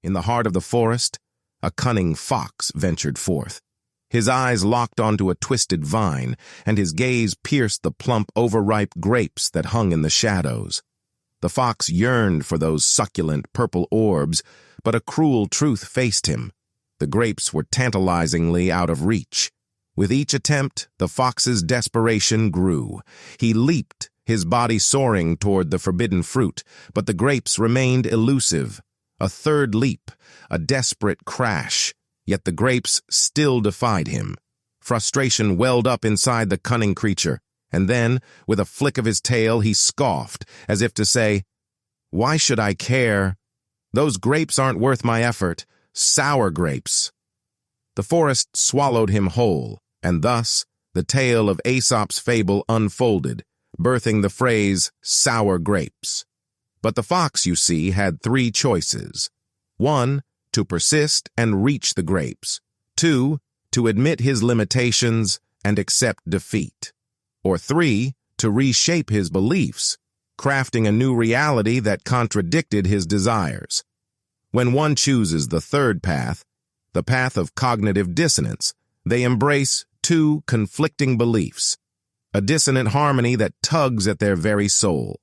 In the heart of the forest, a cunning fox ventured forth. His eyes locked onto a twisted vine, and his gaze pierced the plump, overripe grapes that hung in the shadows. The fox yearned for those succulent purple orbs, but a cruel truth faced him. The grapes were tantalizingly out of reach. With each attempt, the fox's desperation grew. He leaped, his body soaring toward the forbidden fruit, but the grapes remained elusive. A third leap, a desperate crash, yet the grapes still defied him. Frustration welled up inside the cunning creature, and then, with a flick of his tail, he scoffed, as if to say, "Why should I care? Those grapes aren't worth my effort. Sour grapes." The forest swallowed him whole, and thus the tale of Aesop's fable unfolded, birthing the phrase, sour grapes. But the fox, you see, had three choices. 1, to persist and reach the grapes. 2, to admit his limitations and accept defeat. Or 3, to reshape his beliefs, crafting a new reality that contradicted his desires. When one chooses the third path, the path of cognitive dissonance, they embrace two conflicting beliefs, a dissonant harmony that tugs at their very soul.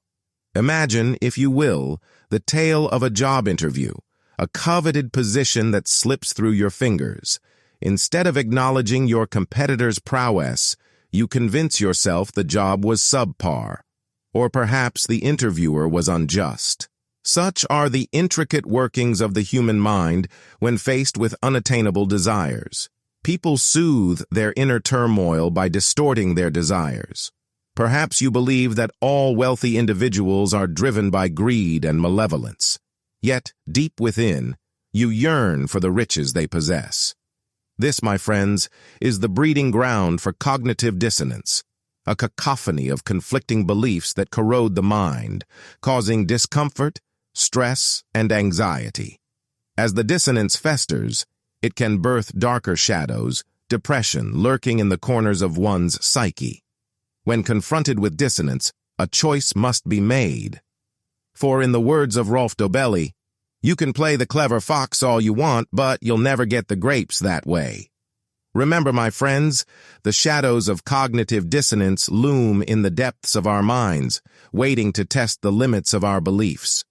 Imagine, if you will, the tale of a job interview, a coveted position that slips through your fingers. Instead of acknowledging your competitor's prowess, you convince yourself the job was subpar, or perhaps the interviewer was unjust. Such are the intricate workings of the human mind when faced with unattainable desires. People soothe their inner turmoil by distorting their desires. Perhaps you believe that all wealthy individuals are driven by greed and malevolence. Yet, deep within, you yearn for the riches they possess. This, my friends, is the breeding ground for cognitive dissonance, a cacophony of conflicting beliefs that corrode the mind, causing discomfort, stress, and anxiety. As the dissonance festers, it can birth darker shadows, depression lurking in the corners of one's psyche. When confronted with dissonance, a choice must be made. For in the words of Rolf Dobelli, "You can play the clever fox all you want, but you'll never get the grapes that way." Remember, my friends, the shadows of cognitive dissonance loom in the depths of our minds, waiting to test the limits of our beliefs.